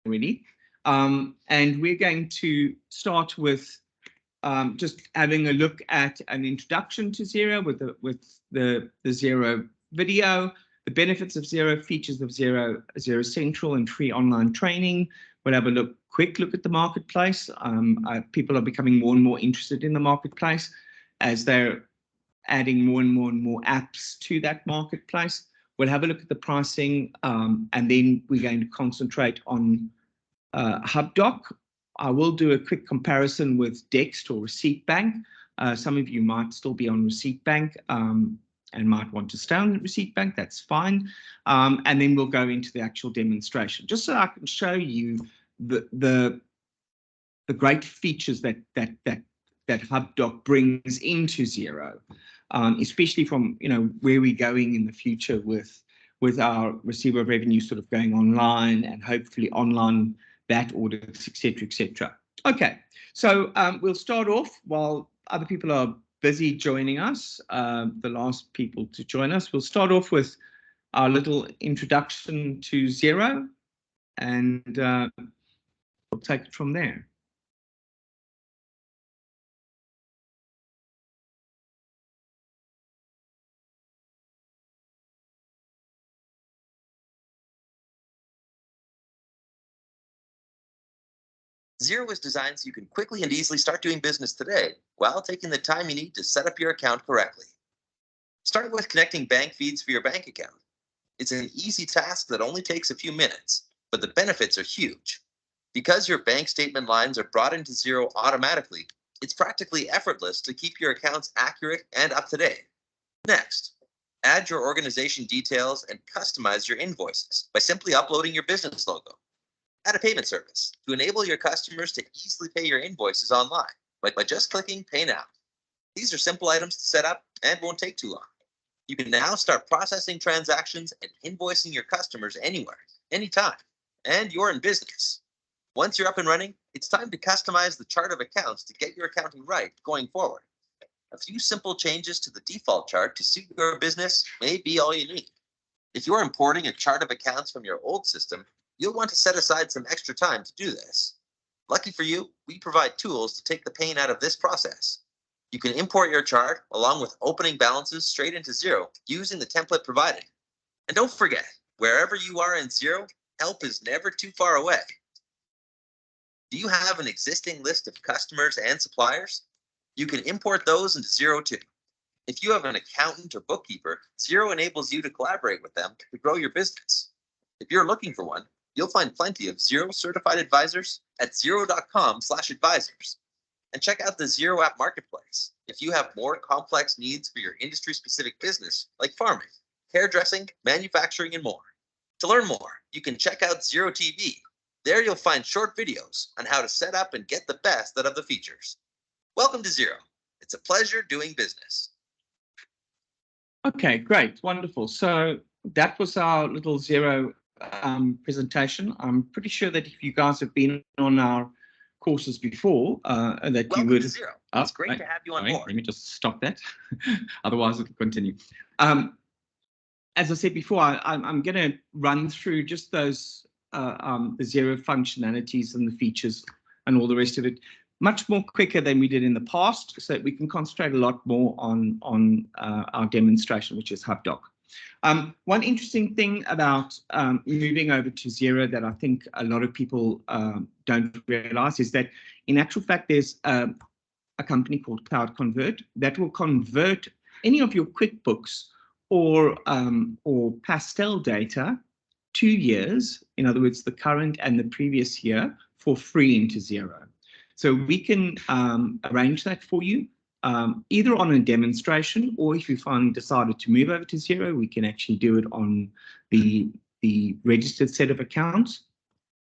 already. And we're going to start with just having a look at an introduction to Xero with the Xero video, the benefits of Xero, features of Xero, Xero Central and free online training. We'll have a quick look at the marketplace. People are becoming more and more interested in the marketplace as they're adding more and more apps to that marketplace. We'll have a look at the pricing, and then we're going to concentrate on HUBDOC. I will do a quick comparison with DEXT or RECEIPTBANK. Some of you might still be on RECEIPTBANK and might want to stay on RECEIPTBANK. That's fine. And then we'll go into the actual demonstration, just so I can show you the great features that HUBDOC brings into Xero, especially from where we're going in the future with our receiver of revenue sort of going online and hopefully online VAT audits, etc., etc. Okay, so we'll start off while other people are busy joining us, the last people to join us. We'll start off with our little introduction to Xero, and we'll take it from there. Xero is designed so you can quickly and easily start doing business today while taking the time you need to set up your account correctly. Start with connecting bank feeds for your bank account. It's an easy task that only takes a few minutes, but the benefits are huge. Because your bank statement lines are brought into Xero automatically, it's practically effortless to keep your accounts accurate and up to date. Next, add your organization details and customize your invoices by simply uploading your business logo. Add a payment service to enable your customers to easily pay your invoices online by just clicking Pay Now. These are simple items to set up and won't take too long. You can now start processing transactions and invoicing your customers anywhere, anytime, and you're in business. Once you're up and running, it's time to customize the chart of accounts to get your accounting right going forward. A few simple changes to the default chart to suit your business may be all you need. If you're importing a chart of accounts from your old system, you'll want to set aside some extra time to do this. Lucky for you, we provide tools to take the pain out of this process. You can import your chart along with opening balances straight into Xero using the template provided. And don't forget, wherever you are in Xero, help is never too far away. Do you have an existing list of customers and suppliers? You can import those into Xero too. If you have an accountant or bookkeeper, Xero enables you to collaborate with them to grow your business. If you're looking for one, you'll find plenty of Xero certified advisors at xero.com/advisors. And check out the Xero app marketplace if you have more complex needs for your industry-specific business like farming, hairdressing, manufacturing, and more. To learn more, you can check out Xero TV. There you'll find short videos on how to set up and get the best out of the features. Welcome to Xero. It's a pleasure doing business. Okay, great, wonderful. So that was our little Xero presentation. I'm pretty sure that if you guys have been on our courses before, that Welcome you would. To Xero. It's great to have you on board. Let me just stop that, otherwise it will continue. As I said before, I'm going to run through just those the Xero functionalities and the features and all the rest of it much more quicker than we did in the past, so that we can concentrate a lot more on our demonstration, which is HUBDOC. One interesting thing about moving over to Xero that I think a lot of people don't realize is that in actual fact there's a company called Cloud Convert that will convert any of your QuickBooks or Pastel data 2 years, in other words the current and the previous year, for free into Xero. So we can arrange that for you. Either on a demonstration, or if you finally decided to move over to Xero, we can actually do it on the registered set of accounts,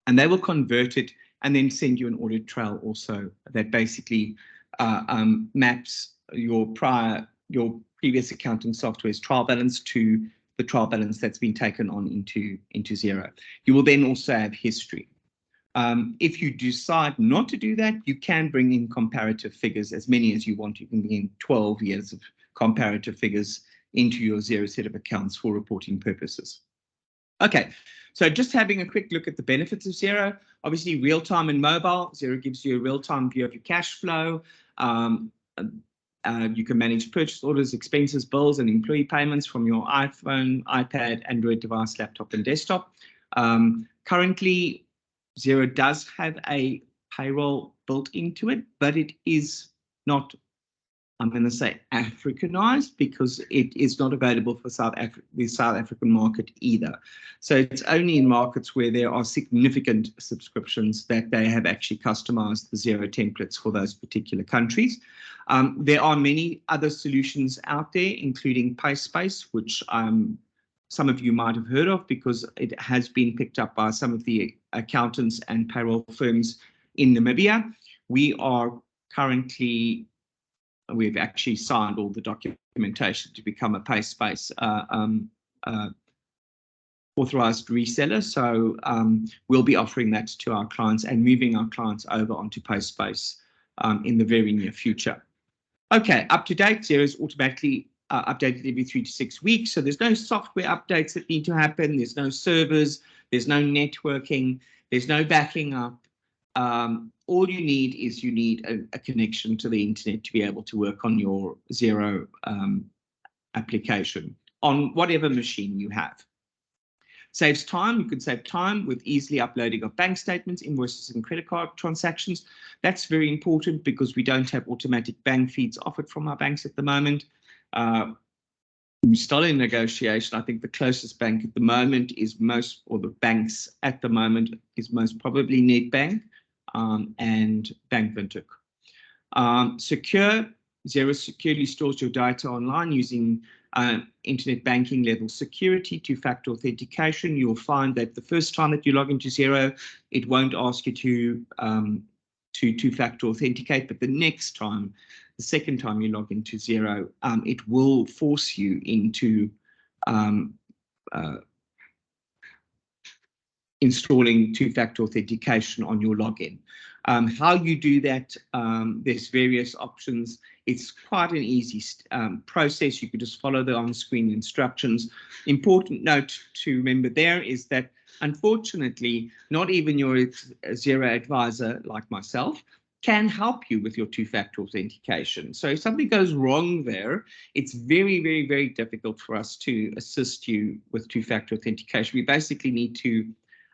and they will convert it and then send you an audit trail also that basically maps your previous accounting software's trial balance to the trial balance that's been taken on into Xero. You will then also have history. If you decide not to do that, you can bring in comparative figures, as many as you want. You can bring in 12 years of comparative figures into your Xero set of accounts for reporting purposes. Okay, so just having a quick look at the benefits of Xero. Obviously, real-time and mobile. Xero gives you a real-time view of your cash flow. You can manage purchase orders, expenses, bills, and employee payments from your iPhone, iPad, Android device, laptop, and desktop. Currently, Xero does have a payroll built into it, but it is not, I'm going to say, Africanized, because it is not available for the South African market either. So it's only in markets where there are significant subscriptions that they have actually customized the Xero templates for those particular countries. There are many other solutions out there, including PaySpace, which some of you might have heard of because it has been picked up by some of the accountants and payroll firms in Namibia. We've actually signed all the documentation to become a PaySpace authorized reseller. So we'll be offering that to our clients and moving our clients over onto PaySpace in the very near future. Okay, up to date, Xero is automatically updated every 3 to 6 weeks. So there's no software updates that need to happen. There's no servers. There's no networking. There's no backing up. All you need is a connection to the internet to be able to work on your Xero application on whatever machine you have. Saves time. You can save time with easily uploading of bank statements, invoices, and credit card transactions. That's very important because we don't have automatic bank feeds offered from our banks at the moment. We're still in negotiation. I think the closest bank at the moment is the banks at the moment is most probably Nedbank and Bank Windhoek. Secure. Xero securely stores your data online using internet banking level security, two-factor authentication. You'll find that the first time that you log into Xero, it won't ask you to two-factor authenticate, but the second time you log into Xero, it will force you into installing two-factor authentication on your login. How you do that, there's various options. It's quite an easy process. You could just follow the on-screen instructions. Important note to remember there is that, unfortunately, not even your Xero advisor like myself can help you with your two-factor authentication. So if something goes wrong there, it's very, very, very difficult for us to assist you with two-factor authentication. We basically need to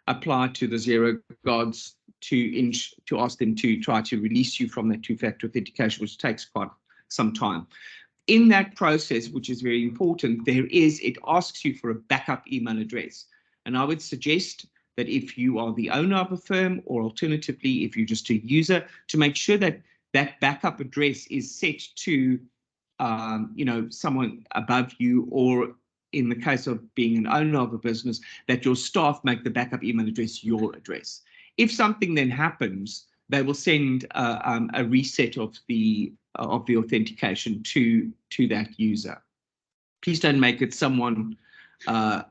apply to the Xero gods to ask them to try to release you from that two-factor authentication, which takes quite some time. In that process, which is very important, it asks you for a backup email address. And I would suggest that if you are the owner of a firm, or alternatively, if you're just a user, to make sure that that backup address is set to someone above you, or in the case of being an owner of a business, that your staff make the backup email address your address. If something then happens, they will send a reset of the authentication to that user. Please don't make it someone, an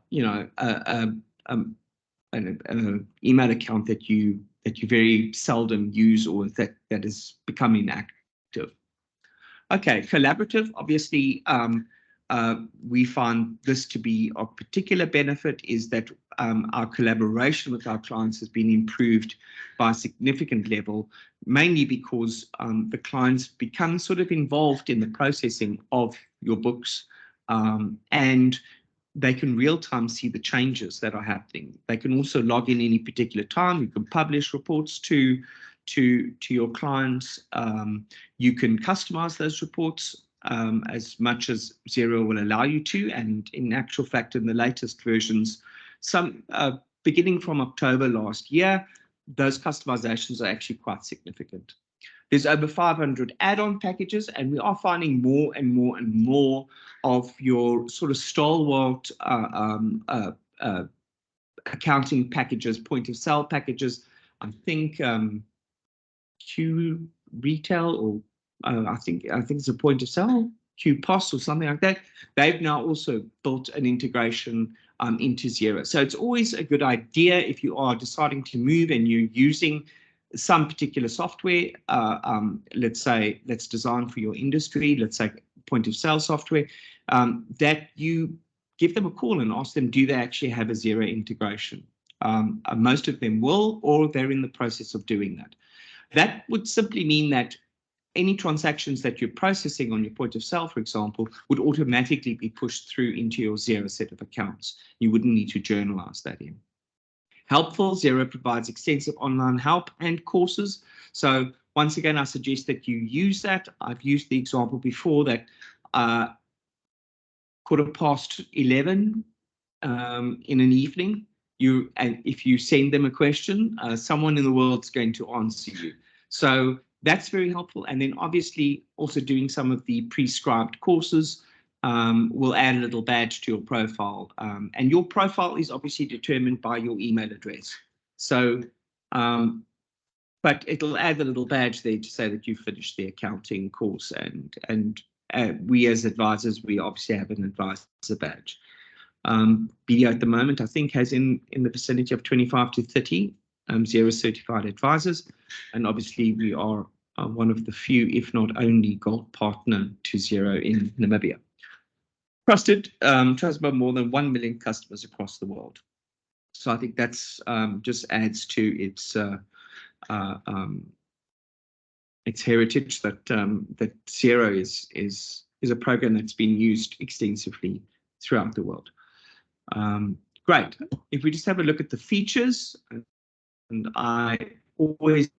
email account that you very seldom use, or that is becoming inactive. Okay, collaborative. Obviously, we find this to be of particular benefit, is that our collaboration with our clients has been improved by a significant level, mainly because the clients become sort of involved in the processing of your books, and they can real-time see the changes that are happening. They can also log in any particular time. You can publish reports to your clients. You can customize those reports as much as Xero will allow you to, and in actual fact, in the latest versions, beginning from October last year, those customizations are actually quite significant. There's over 500 add-on packages, and we are finding more and more and more of your sort of stalwart accounting packages, point of sale packages. I think Q Retail, or I think it's a point of sale, Q POS or something like that. They've now also built an integration into Xero. So it's always a good idea, if you are deciding to move and you're using some particular software, let's say that's designed for your industry, let's say point of sale software, that you give them a call and ask them, do they actually have a Xero integration? Most of them will, or they're in the process of doing that. That would simply mean that any transactions that you're processing on your point of sale, for example, would automatically be pushed through into your Xero set of accounts. You wouldn't need to journalize that in. Helpful, Xero provides extensive online help and courses. So once again, I suggest that you use that. I've used the example before that 11:15 in an evening, and if you send them a question, someone in the world's going to answer you. So that's very helpful. And then obviously also doing some of the prescribed courses will add a little badge to your profile. And your profile is obviously determined by your email address. So, but it'll add a little badge there to say that you finished the accounting course. And we as advisors, we obviously have an advisor badge. BDO at the moment, I think, has in the vicinity of 25 to 30 Xero certified advisors. And obviously we are one of the few, if not only, gold partner to Xero in Namibia. Trusted by more than 1 million customers across the world. So I think that's just adds to its heritage that that Xero is a program that's been used extensively throughout the world. Great. If we just have a look at the features, and I always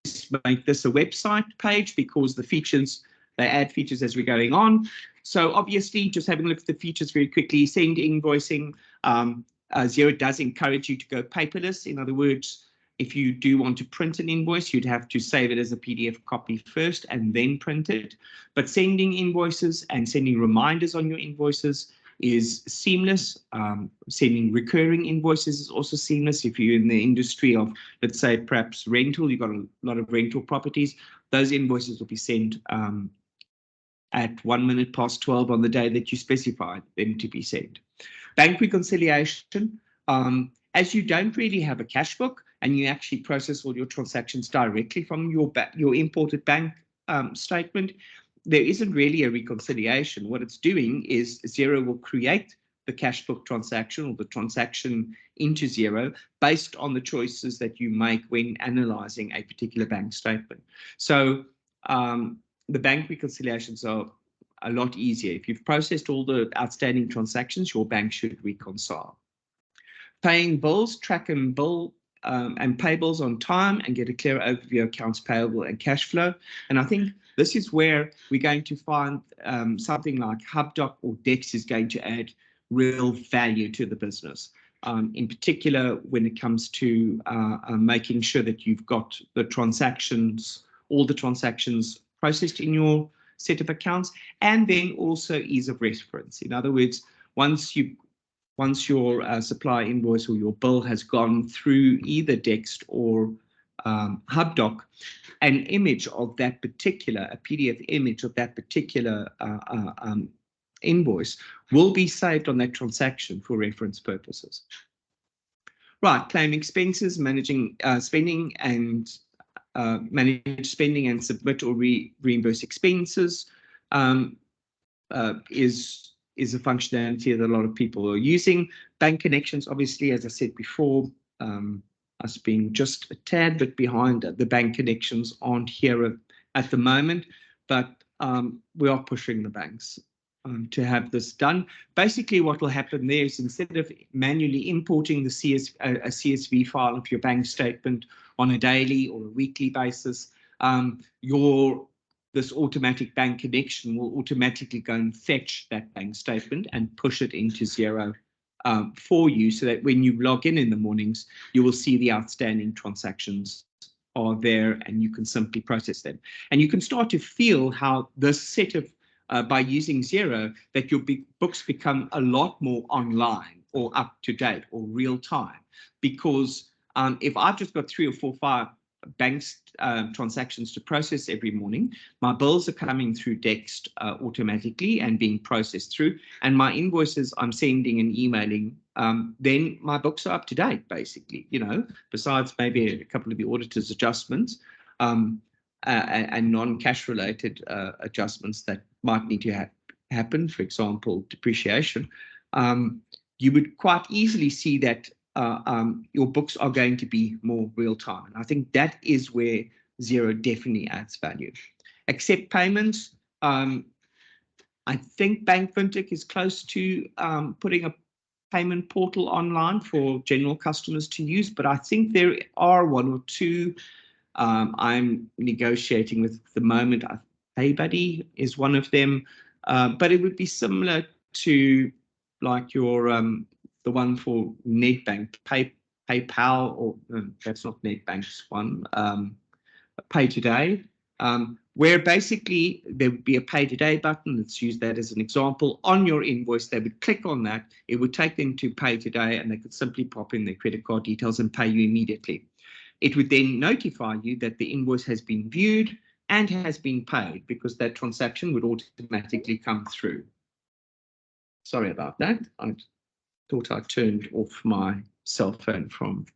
make this a website page because the features, they add features as we're going on. So obviously, just having a look at the features very quickly, send invoicing. Xero does encourage you to go paperless. In other words, if you do want to print an invoice, you'd have to save it as a PDF copy first and then print it. But sending invoices and sending reminders on your invoices is seamless. Sending recurring invoices is also seamless. If you're in the industry of, let's say, perhaps rental, you've got a lot of rental properties, those invoices will be sent at 12:01 on the day that you specified them to be sent. Bank reconciliation, as you don't really have a cash book and you actually process all your transactions directly from your imported bank statement, there isn't really a reconciliation. What it's doing is Xero will create the cash book transaction or the transaction into Xero based on the choices that you make when analyzing a particular bank statement. So the bank reconciliations are a lot easier. If you've processed all the outstanding transactions, your bank should reconcile. Paying bills, track and bill and pay bills on time and get a clear overview of accounts payable and cash flow. And I think this is where we're going to find something like HUBDOC or DEXT is going to add real value to the business. In particular, when it comes to making sure that you've got the transactions, all the transactions processed in your set of accounts, and then also ease of reference. In other words, once your supply invoice or your bill has gone through either DEXT or HUBDOC, an image of that particular, a PDF image of that particular invoice will be saved on that transaction for reference purposes. Right, claim expenses, managing spending and manage spending and submit or reimburse expenses is a functionality that a lot of people are using. Bank connections, obviously, as I said before, us being just a tad bit behind, the bank connections aren't here at the moment, but we are pushing the banks to have this done. Basically, what will happen there is instead of manually importing the a CSV file of your bank statement on a daily or a weekly basis, this automatic bank connection will automatically go and fetch that bank statement and push it into Xero for you, so that when you log in the mornings, you will see the outstanding transactions are there and you can simply process them. And you can start to feel how this set of, by using Xero, that your books become a lot more online or up to date or real time. Because if I've just got 3 or 4, 5 banks transactions to process every morning, my bills are coming through DEXT automatically and being processed through, and my invoices I'm sending and emailing, then my books are up to date, basically, you know, besides maybe a couple of the auditor's adjustments and non-cash related adjustments that might need to happen, for example, depreciation. you would quite easily see that your books are going to be more real time. And I think that is where Xero definitely adds value. Accept payments. I think Bank Fintech is close to putting a payment portal online for general customers to use, but I think there are one or two I'm negotiating with at the moment. PayBuddy is one of them, but it would be similar to like your the one for Nedbank, PayPal, or that's not Nedbank's one, Pay Today. Where basically there would be a pay today button. Let's use that as an example. On your invoice, they would click on that. It would take them to pay today, and they could simply pop in their credit card details and pay you immediately. It would then notify you that the invoice has been viewed and has been paid, because that transaction would automatically come through. Sorry about that. I thought I turned off my cell phone from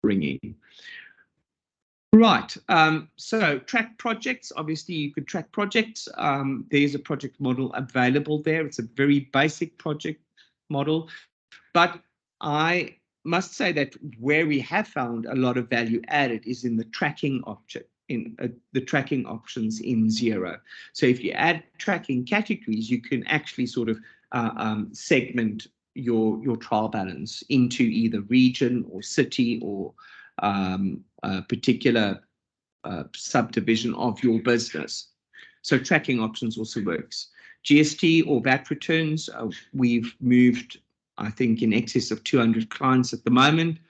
ringing. Right, so track projects. Obviously, you could track projects. There's a project model available there. It's a very basic project model, but I must say that where we have found a lot of value added is in the tracking object, in the tracking options in Xero. So if you add tracking categories, you can actually sort of segment your trial balance into either region or city or a particular subdivision of your business. So tracking options also works. GST or VAT returns, we've moved, I think, in excess of 200 clients at the moment,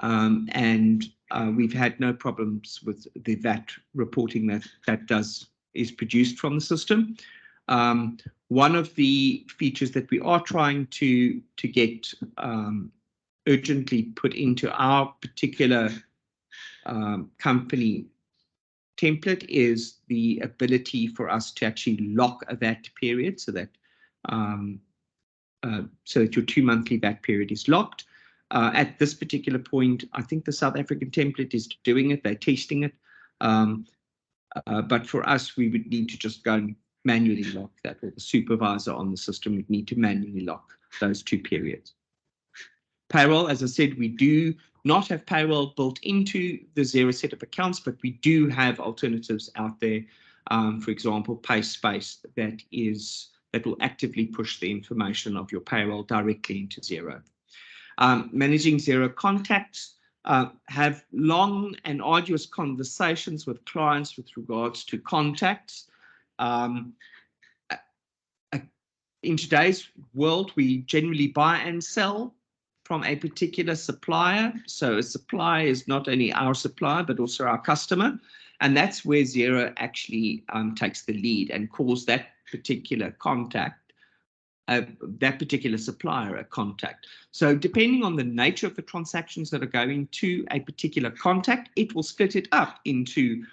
and we've had no problems with the VAT reporting that is produced from the system. One of the features that we are trying to get urgently put into our particular company template is the ability for us to actually lock a VAT period, so that your 2 monthly VAT period is locked. At this particular point, I think the South African template is doing it, they're testing it. But for us, we would need to just go and manually lock that, or the supervisor on the system would need to manually lock those 2 periods. Payroll, as I said, we do not have payroll built into the Xero set of accounts, but we do have alternatives out there. For example, PaySpace that will actively push the information of your payroll directly into Xero. Managing Xero contacts, have long and arduous conversations with clients with regards to contacts. In today's world, we generally buy and sell from a particular supplier. So a supplier is not only our supplier, but also our customer. And that's where Xero actually takes the lead and calls that particular contact, that particular supplier a contact. So depending on the nature of the transactions that are going to a particular contact, it will split it up into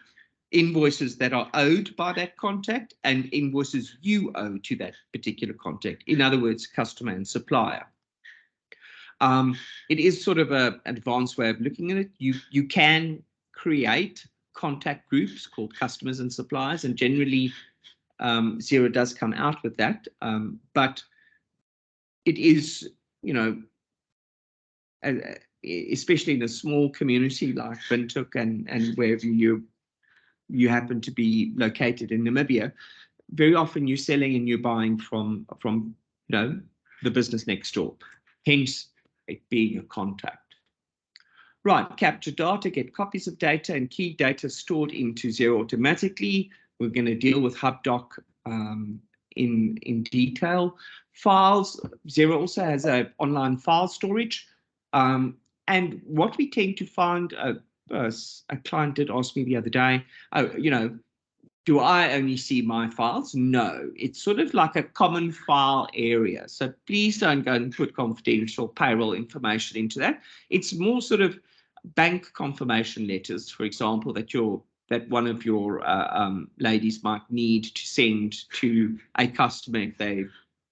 invoices that are owed by that contact and invoices you owe to that particular contact. In other words, customer and supplier. It is sort of an advanced way of looking at it. You can create contact groups called customers and suppliers, and generally Xero does come out with that. But it is, especially in a small community like Windhoek and wherever you happen to be located in Namibia, very often you're selling and you're buying from the business next door, hence it being a contact. Right, capture data, get copies of data and key data stored into Xero automatically. We're going to deal with HUBDOC in detail. Files, Xero also has an online file storage. And what we tend to find, a client did ask me the other day, do I only see my files? No, it's sort of like a common file area. So please don't go and put confidential payroll information into that. It's more sort of bank confirmation letters, for example, that one of your ladies might need to send to a customer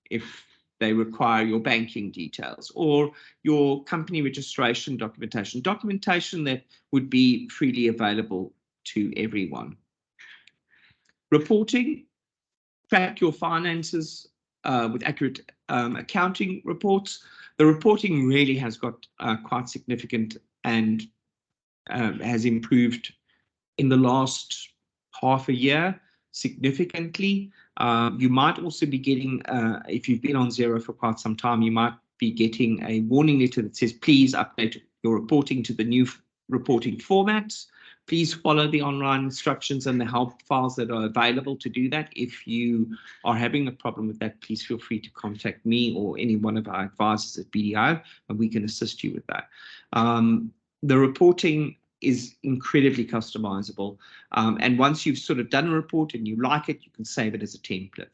if they require your banking details, or your company registration documentation that would be freely available to everyone. Reporting, track your finances with accurate accounting reports. The reporting really has got quite significant and has improved in the last half a year significantly. You might also be getting, if you've been on Xero for quite some time, you might be getting a warning letter that says, please update your reporting to the new reporting formats. Please follow the online instructions and the help files that are available to do that. If you are having a problem with that, please feel free to contact me or any one of our advisors at BDO, and we can assist you with that. The reporting is incredibly customizable. And once you've sort of done a report and you like it, you can save it as a template.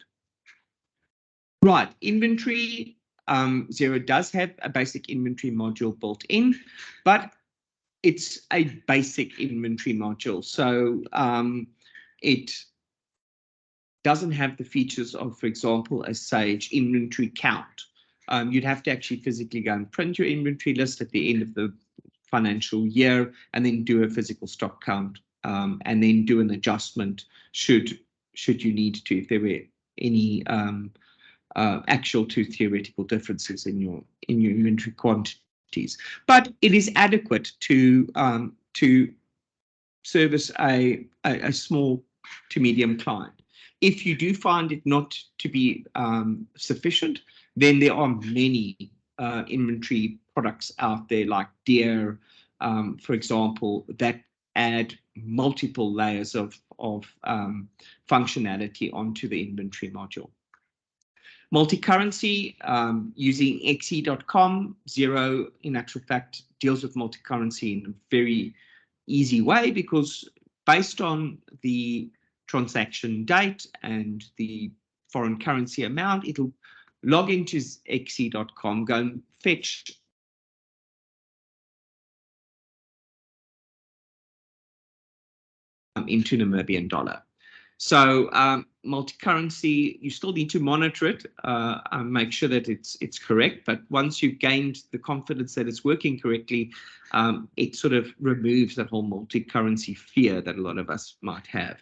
Right, inventory. Xero does have a basic inventory module built in, but it's a basic inventory module. So it doesn't have the features of, for example, a Sage inventory count. You'd have to actually physically go and print your inventory list at the end of the financial year and then do a physical stock count and then do an adjustment should you need to, if there were any actual to theoretical differences in your inventory quantities. But it is adequate to service a small to medium client. If you do find it not to be sufficient, then there are many inventory products out there like Deer, for example, that add multiple layers of functionality onto the inventory module. Multi-currency, using xe.com. Xero, in actual fact, deals with multi-currency in a very easy way because based on the transaction date and the foreign currency amount, it'll log into xe.com, go and fetch into Namibian dollar. So multi-currency, you still need to monitor it and make sure that it's correct. But once you've gained the confidence that it's working correctly, it sort of removes that whole multi-currency fear that a lot of us might have.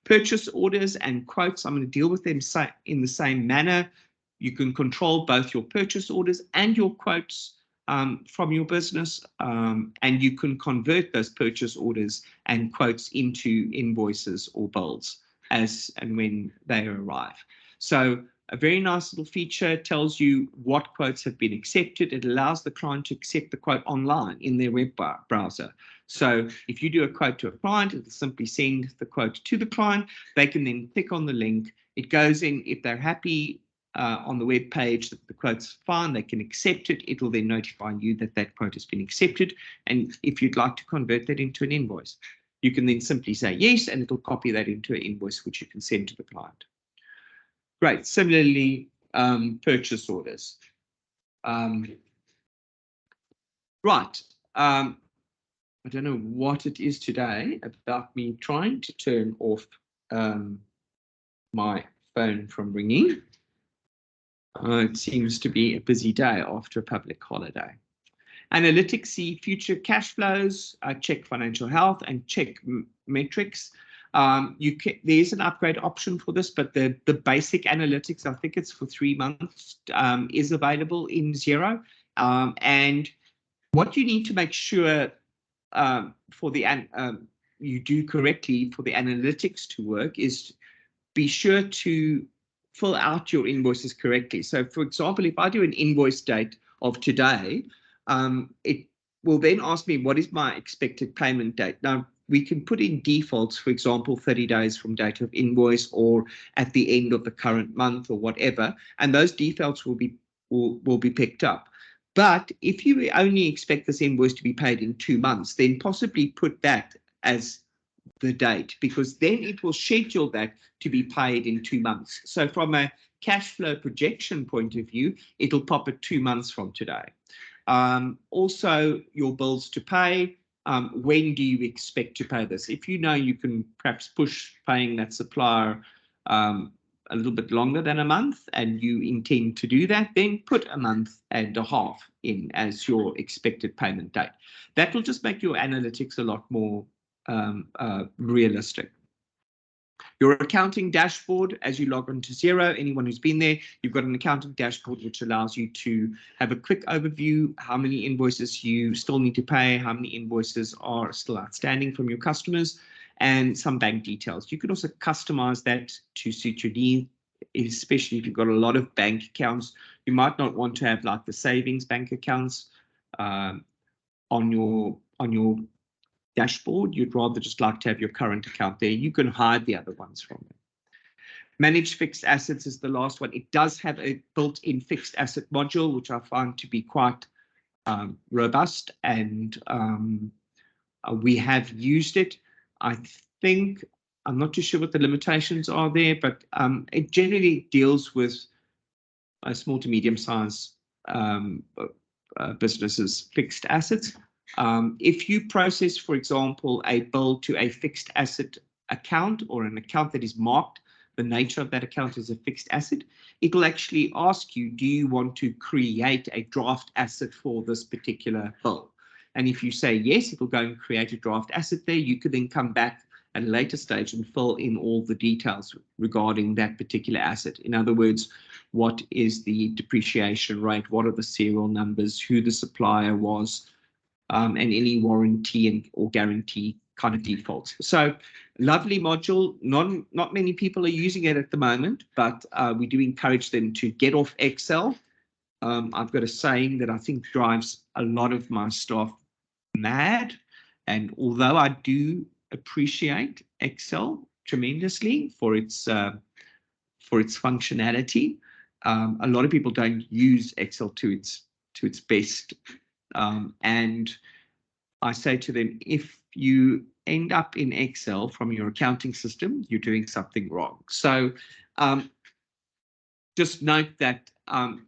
Purchase orders and quotes, I'm going to deal with them in the same manner. You can control both your purchase orders and your quotes from your business, and you can convert those purchase orders and quotes into invoices or bills as and when they arrive. So a very nice little feature tells you what quotes have been accepted. It allows the client to accept the quote online in their web browser. So if you do a quote to a client, it'll simply send the quote to the client. They can then click on the link. It goes in. If they're happy on the web page that the quote's fine, they can accept it. It'll then notify you that that quote has been accepted. And if you'd like to convert that into an invoice, you can then simply say yes, and it'll copy that into an invoice, which you can send to the client. Great. Similarly, purchase orders. Right. I don't know what it is today about me trying to turn off my phone from ringing. It seems to be a busy day after a public holiday. Analytics, see future cash flows, check financial health, and check metrics. There's an upgrade option for this, but the basic analytics, I think it's for 3 months, is available in Xero. And what you need to make sure for the you do correctly for the analytics to work is be sure to fill out your invoices correctly. So, for example, if I do an invoice date of today, it will then ask me what is my expected payment date. Now, we can put in defaults, for example, 30 days from date of invoice or at the end of the current month or whatever, and those defaults will be picked up. But if you only expect this invoice to be paid in 2 months, then possibly put that as the date, because then it will schedule that to be paid in 2 months. So from a cash flow projection point of view, it'll pop at 2 months from today. Also, your bills to pay. When do you expect to pay this? If you know you can perhaps push paying that supplier a little bit longer than a month and you intend to do that, then put a month and a half in as your expected payment date. That will just make your analytics a lot more realistic. Your accounting dashboard, as you log onto Xero, anyone who's been there, you've got an accounting dashboard which allows you to have a quick overview, how many invoices you still need to pay, how many invoices are still outstanding from your customers, and some bank details. You can also customize that to suit your needs, especially if you've got a lot of bank accounts. You might not want to have like the savings bank accounts on your dashboard. You'd rather just like to have your current account there. You can hide the other ones from it. Manage fixed assets is the last one. It does have a built-in fixed asset module, which I find to be quite robust, and we have used it. I think, I'm not too sure what the limitations are there, but it generally deals with small to medium-sized businesses' fixed assets. If you process, for example, a bill to a fixed asset account, or an account that is marked, the nature of that account is a fixed asset, it will actually ask you, do you want to create a draft asset for this particular bill? And if you say yes, it will go and create a draft asset there. You could then come back at a later stage and fill in all the details regarding that particular asset. In other words, what is the depreciation rate? What are the serial numbers? Who the supplier was? And any warranty or guarantee kind of defaults. So lovely module. Not many people are using it at the moment, but we do encourage them to get off Excel. I've got a saying that I think drives a lot of my staff mad. And although I do appreciate Excel tremendously for its functionality, a lot of people don't use Excel to its best. And I say to them, if you end up in Excel from your accounting system, you're doing something wrong. So just note that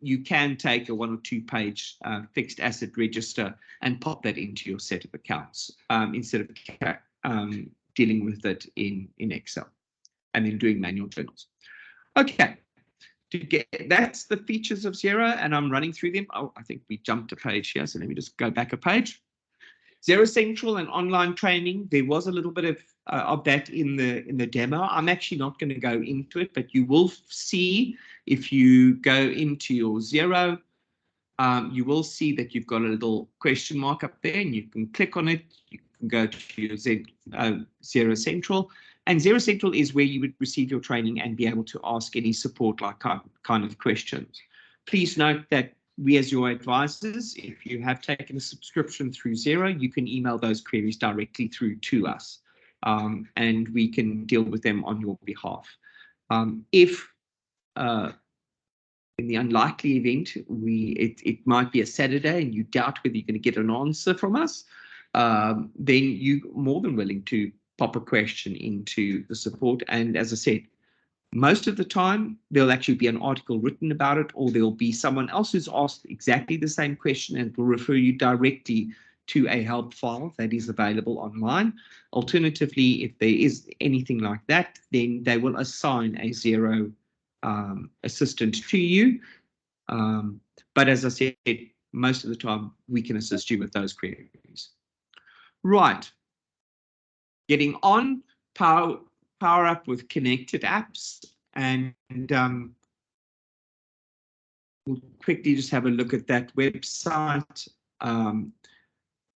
you can take a 1 or 2 page fixed asset register and pop that into your set of accounts instead of dealing with it in Excel and then doing manual journals. Okay. That's the features of Xero, and I'm running through them. Oh, I think we jumped a page here, so let me just go back a page. Xero Central and online training. There was a little bit of that in the demo. I'm actually not going to go into it, but you will see if you go into your Xero, you will see that you've got a little question mark up there, and you can click on it. You can go to your Xero Central. And Xero Central is where you would receive your training and be able to ask any support like kind of questions. Please note that we, as your advisors, if you have taken a subscription through Xero, you can email those queries directly through to us, and we can deal with them on your behalf. If in the unlikely event it might be a Saturday and you doubt whether you're going to get an answer from us, then you're more than willing to pop a question into the support. And as I said, most of the time there'll actually be an article written about it, or there'll be someone else who's asked exactly the same question and will refer you directly to a help file that is available online. Alternatively, if there is anything like that, then they will assign a Xero assistant to you. But as I said, most of the time we can assist you with those queries. Right. Getting on, power up with connected apps, and we'll quickly just have a look at that website.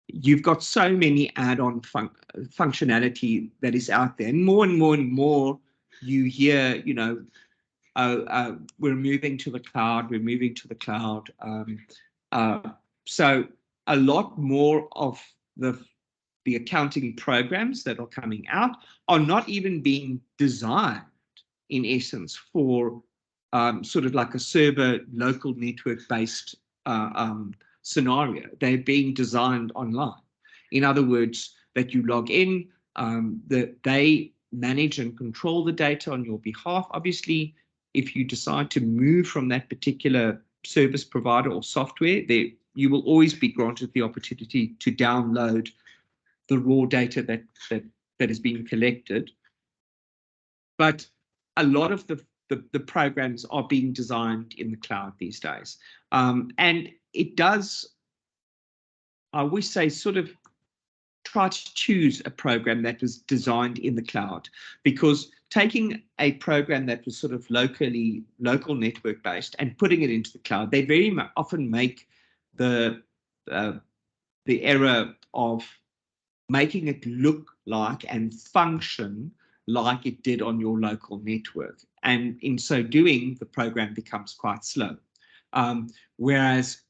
You've got so many add-on functionality that is out there, and more you hear, you know, we're moving to the cloud, we're moving to the cloud. So a lot more of the accounting programs that are coming out are not even being designed, in essence, for sort of like a server local network-based scenario. They're being designed online. In other words, that you log in, that they manage and control the data on your behalf. Obviously, if you decide to move from that particular service provider or software, you will always be granted the opportunity to download the raw data that is being collected. But a lot of the programs are being designed in the cloud these days. And it does, I always say, sort of try to choose a program that was designed in the cloud, because taking a program that was sort of local network based and putting it into the cloud, they very often make the error of making it look like and function like it did on your local network. And in so doing, the program becomes quite slow. Whereas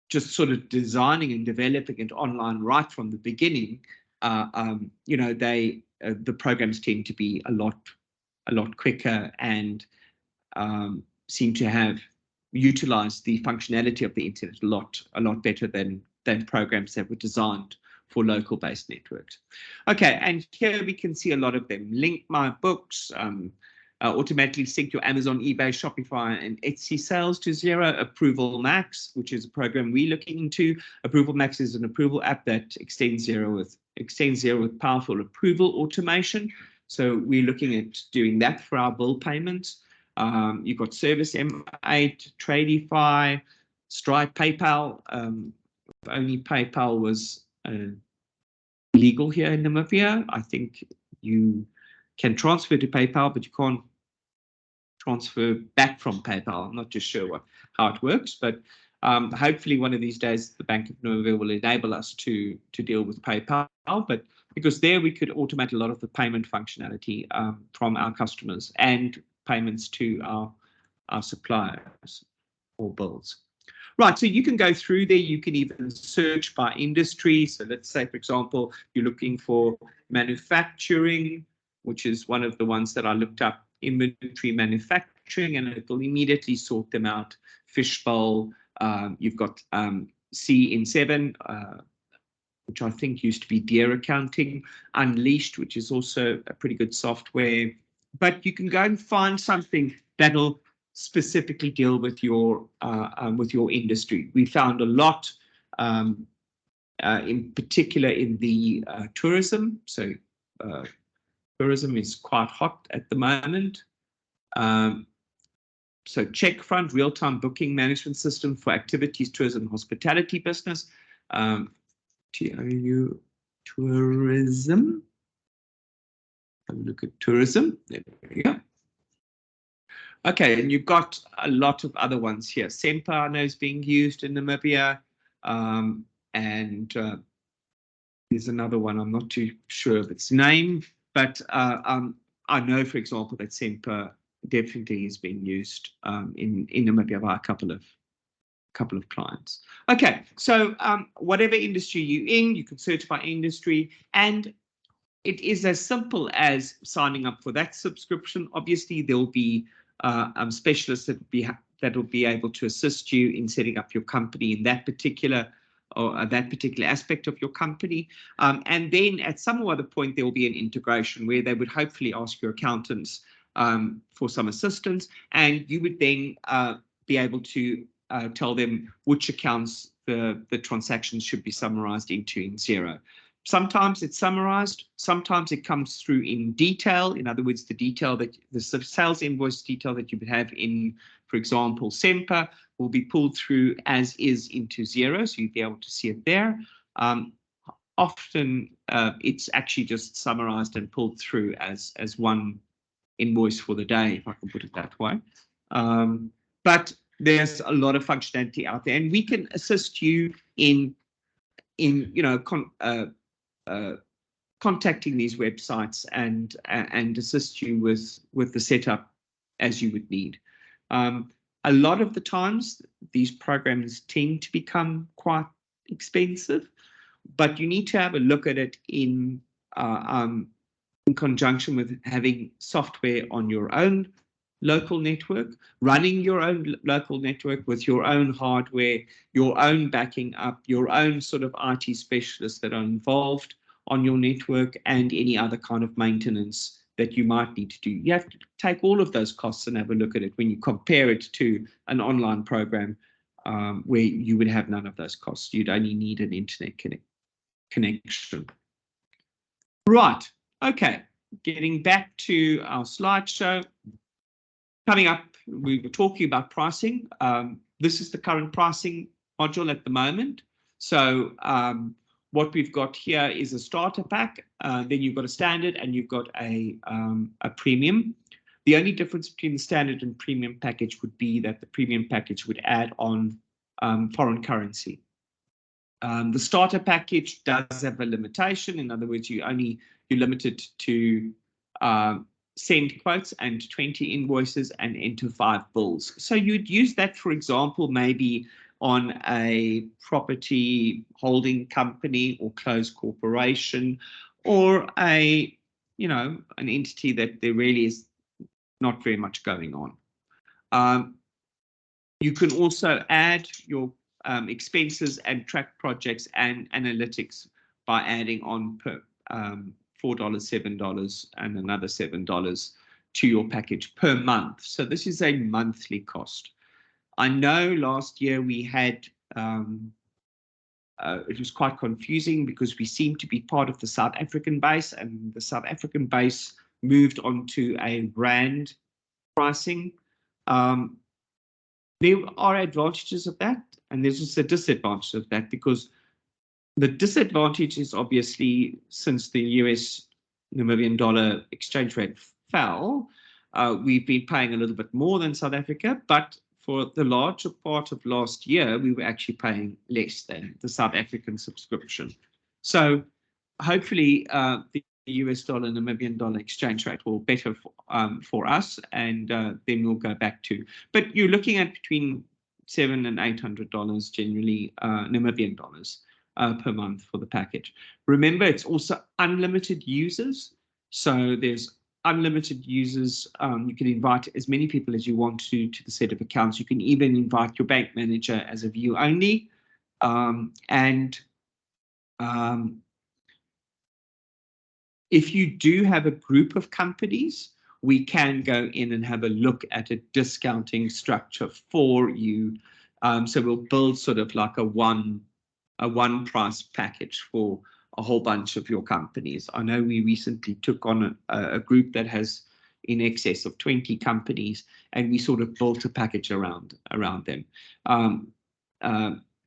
just sort of designing and developing it online right from the beginning, you know, the programs tend to be a lot quicker and seem to have utilized the functionality of the internet a lot better than programs that were designed for local-based networks. Okay, and here we can see a lot of them. Link my books, automatically sync your Amazon, eBay, Shopify, and Etsy sales to Xero. Approval Max, which is a program we're looking into. Approval Max is an approval app that extends Xero with powerful approval automation. So we're looking at doing that for our bill payments. You've got Service M8, Tradify, Stripe, PayPal. If only PayPal was legal here in Namibia, I think you can transfer to PayPal, but you can't transfer back from PayPal. I'm not just sure how it works, but hopefully one of these days the Bank of Namibia will enable us to deal with PayPal, but because there we could automate a lot of the payment functionality from our customers and payments to our suppliers or bills. Right, so you can go through there, you can even search by industry. So let's say, for example, you're looking for manufacturing, which is one of the ones that I looked up, inventory manufacturing, and it will immediately sort them out. Fishbowl, you've got C-in-7, which I think used to be Deer Accounting, Unleashed, which is also a pretty good software. But you can go and find something that'll specifically deal with your industry. We found a lot, in particular in the tourism. So tourism is quite hot at the moment. So Checkfront, real-time booking management system for activities, tourism, and hospitality business. TOU tourism. Have a look at tourism. There we go. Okay, and you've got a lot of other ones here. Semper, I know, is being used in Namibia, and there's another one. I'm not too sure of its name, but I know, for example, that Semper definitely is being used in Namibia by a couple of clients. Okay, so whatever industry you're in, you can search by industry, and it is as simple as signing up for that subscription. Obviously, there will be specialists that will be able to assist you in setting up your company in that particular aspect of your company. And then at some other point, there will be an integration where they would hopefully ask your accountants for some assistance, and you would then be able to tell them which accounts the transactions should be summarized into in Xero. Sometimes it's summarized, sometimes it comes through in detail. In other words, the sales invoice detail that you would have in, for example, Semper will be pulled through as is into Xero, so you'd be able to see it there. Often it's actually just summarized and pulled through as one invoice for the day, if I can put it that way. But there's a lot of functionality out there, and we can assist you in contacting these websites and assist you with the setup as you would need. A lot of the times, these programs tend to become quite expensive, but you need to have a look at it in conjunction with having software on your own local network, running your own local network with your own hardware, your own backing up, your own sort of IT specialists that are involved on your network, and any other kind of maintenance that you might need to do. You have to take all of those costs and have a look at it when you compare it to an online program where you would have none of those costs. You'd only need an internet connection. Right, okay, getting back to our slideshow. Coming up, we were talking about pricing. This is the current pricing module at the moment. So what we've got here is a starter pack. Then you've got a standard and you've got a premium. The only difference between the standard and premium package would be that the premium package would add on foreign currency. The starter package does have a limitation. In other words, you're limited to send quotes and 20 invoices and enter 5 bills. So you'd use that, for example, maybe on a property holding company or closed corporation, or an entity that there really is not very much going on. You can also add your expenses and track projects and analytics by adding on per $4, $7 and another $7 to your package per month. So this is a monthly cost. I know last year we had, it was quite confusing because we seemed to be part of the South African base, and the South African base moved on to a rand pricing. There are advantages of that, and there's also a disadvantage of that, because the disadvantage is obviously, since the US Namibian dollar exchange rate fell, we've been paying a little bit more than South Africa, but for the larger part of last year, we were actually paying less than the South African subscription. So hopefully the US dollar Namibian dollar exchange rate will better for us, and then we'll go back to, but you're looking at between $700 and $800 generally Namibian dollars per month for the package. Remember, it's also unlimited users. So there's unlimited users. You can invite as many people as you want to the set of accounts. You can even invite your bank manager as a view only. If you do have a group of companies, we can go in and have a look at a discounting structure for you. So we'll build sort of like a one price package for a whole bunch of your companies. I know we recently took on a group that has in excess of 20 companies, and we sort of built a package around them.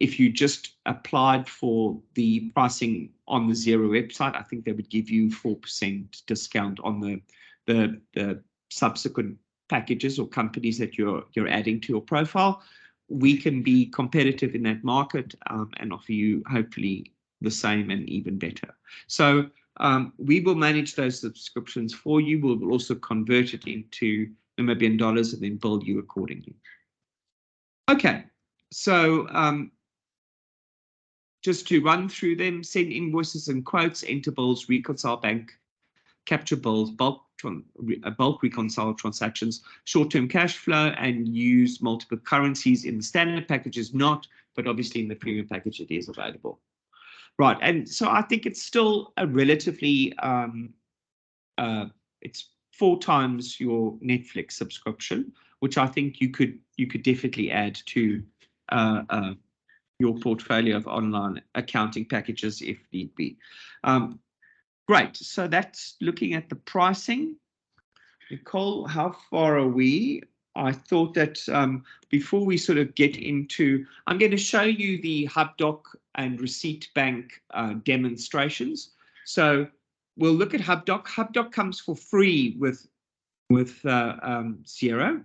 If you just applied for the pricing on the Xero website, I think they would give you 4% discount on the subsequent packages or companies that you're adding to your profile. We can be competitive in that market and offer you hopefully the same and even better. So we will manage those subscriptions for you. We'll also convert it into Namibian dollars and then bill you accordingly. Okay, so just to run through them: send invoices and quotes, enter bills, reconcile bank, capture bills, bulk reconcile transactions, short-term cash flow, and use multiple currencies. In the standard package is not, but obviously in the premium package it is available. Right, and so I think it's still a relatively, it's 4 times your Netflix subscription, which I think you could definitely add to your portfolio of online accounting packages if need be. Great, so that's looking at the pricing. Nicole, how far are we? I thought that before we sort of get into, I'm going to show you the HUBDOC and RECEIPTBANK demonstrations. So we'll look at HUBDOC. HUBDOC comes for free with Xero.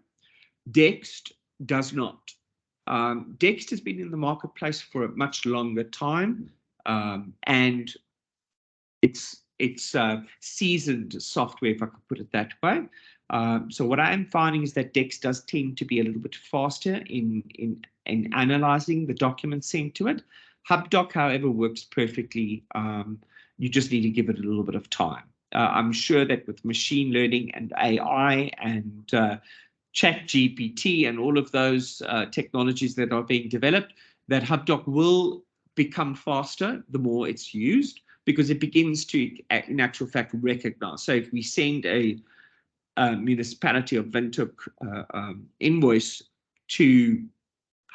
DEXT does not. DEXT has been in the marketplace for a much longer time, and it's seasoned software, if I could put it that way. So what I am finding is that DEXT does tend to be a little bit faster in analyzing the documents sent to it. HUBDOC, however, works perfectly. You just need to give it a little bit of time. I'm sure that with machine learning and AI and ChatGPT and all of those technologies that are being developed, that HUBDOC will become faster the more it's used, because it begins to, in actual fact, recognize. So if we send a municipality of Windhoek invoice to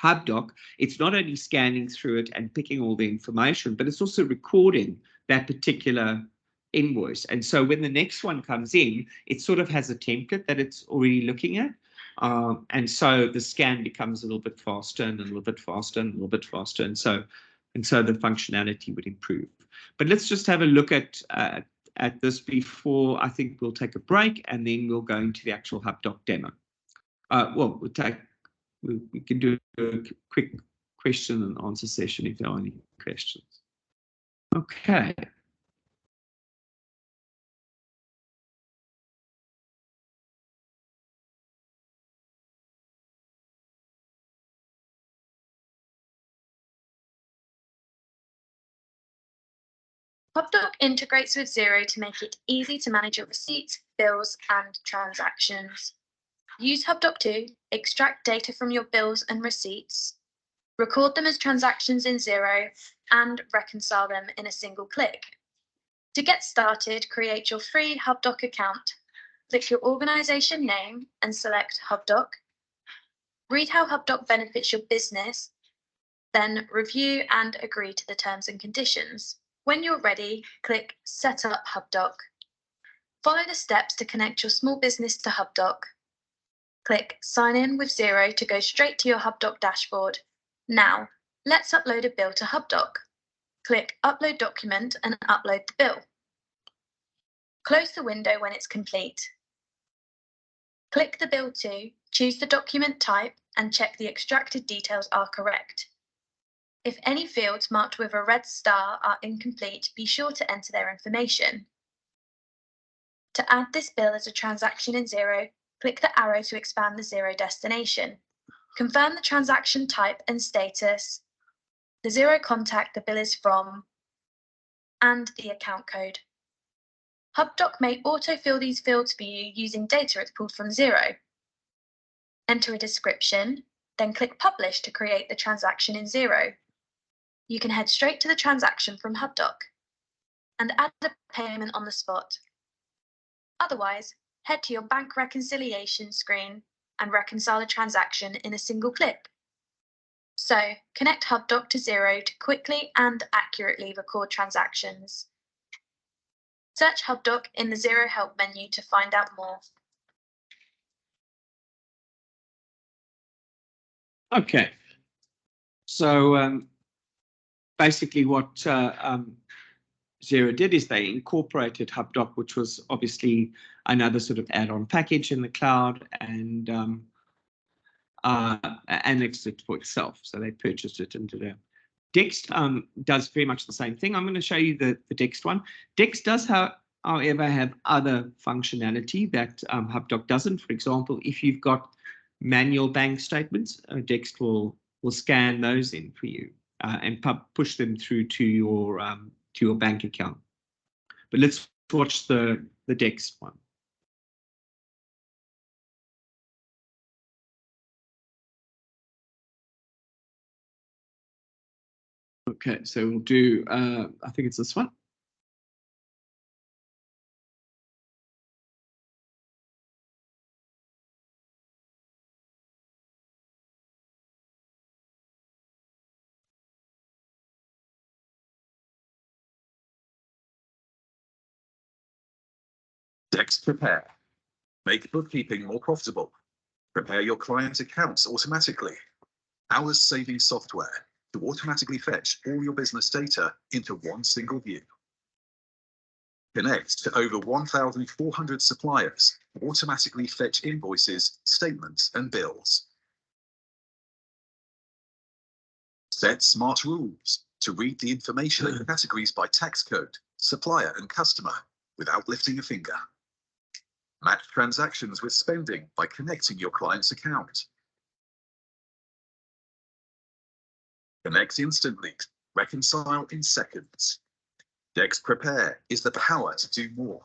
HUBDOC, it's not only scanning through it and picking all the information, but it's also recording that particular invoice. And so when the next one comes in, it sort of has a template that it's already looking at. And so the scan becomes a little bit faster and a little bit faster and a little bit faster. And so and so the functionality would improve. But let's just have a look at this before I think we'll take a break, and then we'll go into the actual HubDoc demo. Well, we can do a quick question and answer session if there are any questions. Okay. HubDoc integrates with Xero to make it easy to manage your receipts, bills, and transactions. Use HubDoc to extract data from your bills and receipts, record them as transactions in Xero, and reconcile them in a single click. To get started, create your free HubDoc account. Click your organization name and select HubDoc. Read how HubDoc benefits your business, then review and agree to the terms and conditions. When you're ready, click Set up HubDoc. Follow the steps to connect your small business to HubDoc. Click Sign in with Xero to go straight to your HubDoc dashboard. Now, let's upload a bill to HubDoc. Click Upload Document and upload the bill. Close the window when it's complete. Click the bill to, choose the document type, and check the extracted details are correct. If any fields marked with a red star are incomplete, be sure to enter their information. To add this bill as a transaction in Xero, click the arrow to expand the Xero destination. Confirm the transaction type and status, the Xero contact the bill is from, and the account code. HubDoc may autofill these fields for you using data it's pulled from Xero. Enter a description, then click Publish to create the transaction in Xero. You can head straight to the transaction from HubDoc and add a payment on the spot. Otherwise, head to your bank reconciliation screen and reconcile a transaction in a single click. So, connect HubDoc to Xero to quickly and accurately record transactions. Search HubDoc in the Xero Help menu to find out more. Okay. So basically what Xero did is they incorporated HubDoc, which was obviously another sort of add-on package in the cloud, and annexed it for itself. So they purchased it into there. DEXT does very much the same thing. I'm going to show you the DEXT one. DEXT does, however, have other functionality that HubDoc doesn't. For example, if you've got manual bank statements, DEXT will scan those in for you and push them through to your bank account. But let's watch the DEXT one. Okay, so we'll do, I think it's this one. DEXT Prepare. Make bookkeeping more profitable. Prepare your clients' accounts automatically. Hours-saving software to automatically fetch all your business data into one single view. Connect to over 1,400 suppliers to automatically fetch invoices, statements, and bills. Set smart rules to read the information in categories by tax code, supplier, and customer without lifting a finger. Match transactions with spending by connecting your client's account. Connect instantly, reconcile in seconds. DEXT Prepare is the power to do more.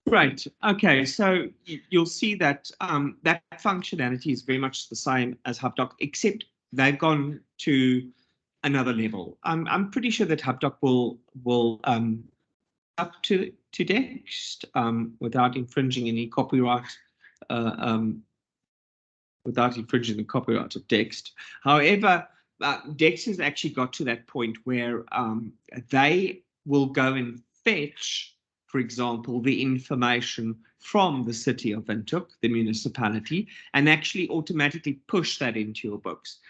Right. Okay. So you'll see that that functionality is very much the same as HubDoc, except they've gone to another level. I'm pretty sure that HubDoc will up to DEXT without infringing any copyright. Without infringing the copyright of DEXT. However, DEXT has actually got to that point where they will go and fetch for example, the information from the city of Windhoek, the municipality, and actually automatically push that into your books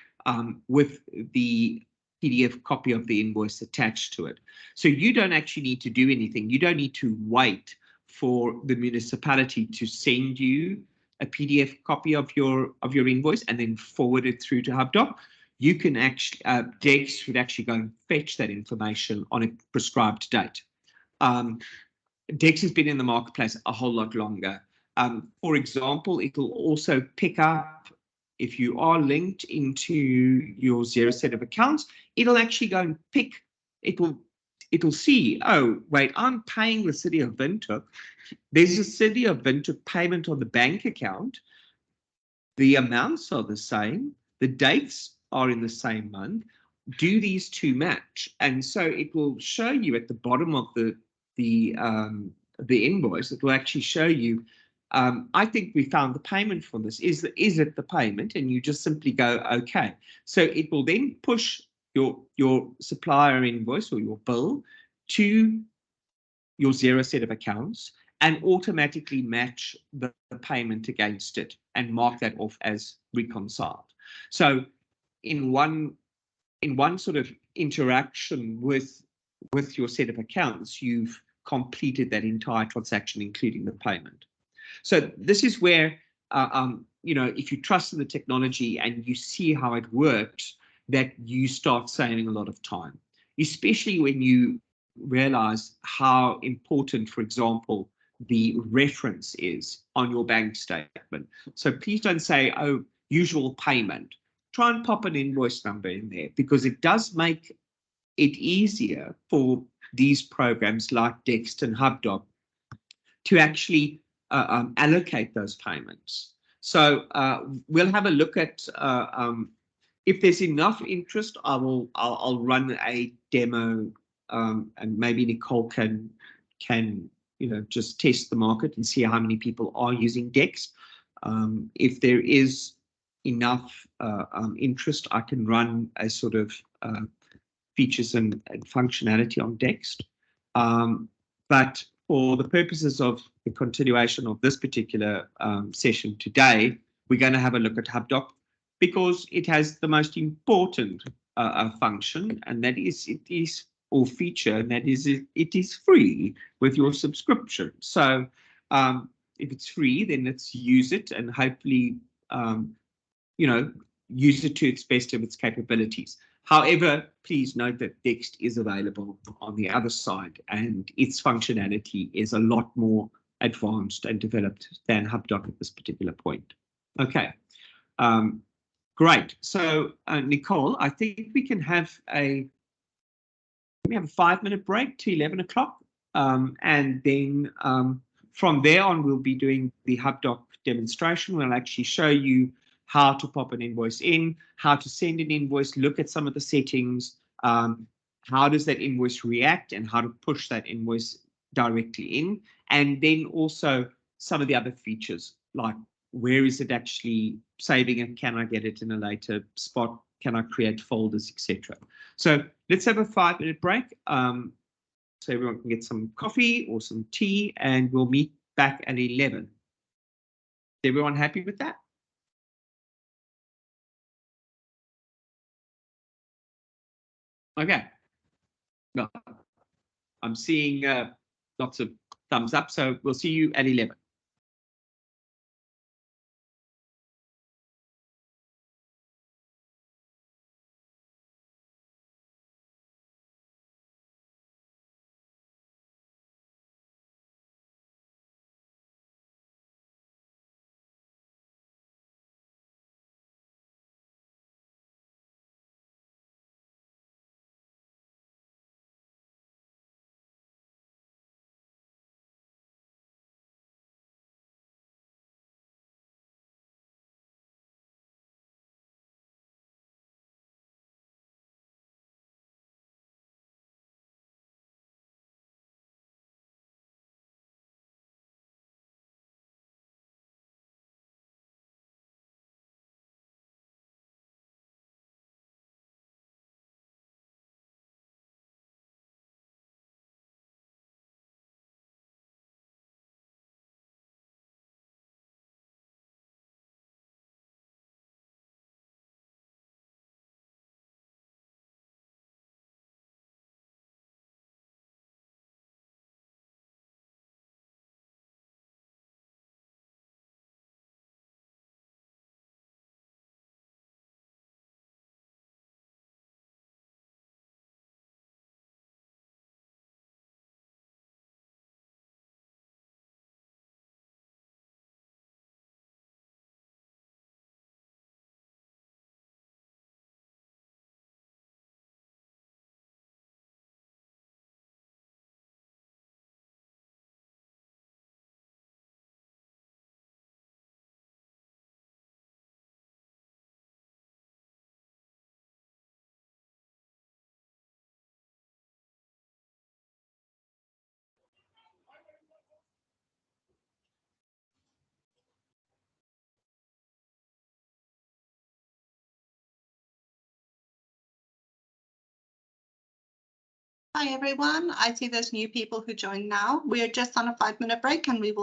with the PDF copy of the invoice attached to it. So you don't actually need to do anything. You don't need to wait for the municipality to send you a PDF copy of your invoice and then forward it through to HUBDOC. You can actually, DEXT would actually go and fetch that information on a prescribed date. DEXT has been in the marketplace a whole lot longer. For example, it will also pick up, if you are linked into your Xero set of accounts, it'll actually go and pick, it'll see, oh, wait, I'm paying the city of Windhoek. There's a city of Windhoek payment on the bank account. The amounts are the same. The dates are in the same month. Do these two match? And so it will show you at the bottom of the invoice, it will actually show you, I think we found the payment for this. Is it the payment? And you just simply go, okay. So it will then push your supplier invoice or your bill to your Xero set of accounts and automatically match the payment against it and mark that off as reconciled. So in one sort of interaction with your set of accounts, you've completed that entire transaction, including the payment. So this is where, if you trust in the technology and you see how it works, that you start saving a lot of time, especially when you realize how important, for example, the reference is on your bank statement. So please don't say, oh, usual payment. Try and pop an invoice number in there, because it does make it easier for these programs like DEXT and HUBDOC to actually allocate those payments. So we'll have a look at if there's enough interest, I'll run a demo, and maybe Nicole can just test the market and see how many people are using DEXT. If there is enough interest, I can run a sort of features and functionality on DEXT. But for the purposes of the continuation of this particular session today, we're going to have a look at HUBDOC, because it has the most important function, and that is or feature, and that is it is free with your subscription. So if it's free, then let's use it and hopefully use it to its best of its capabilities. However, please note that DEXT is available on the other side, and its functionality is a lot more advanced and developed than HUBDOC at this particular point. Okay, great. So Nicole, I think we can have a 5-minute break to 11 o'clock, and then from there on we'll be doing the HUBDOC demonstration. We'll actually show you how to pop an invoice in, how to send an invoice, look at some of the settings, how does that invoice react, and how to push that invoice directly in, and then also some of the other features, like where is it actually saving it, can I get it in a later spot, can I create folders, etc. So let's have a 5-minute break so everyone can get some coffee or some tea, and we'll meet back at 11. Is everyone happy with that? Okay. Well, I'm seeing lots of thumbs up, so we'll see you at 11. Hi everyone. I see there's new people who joined now. We're just on a 5-minute break and we will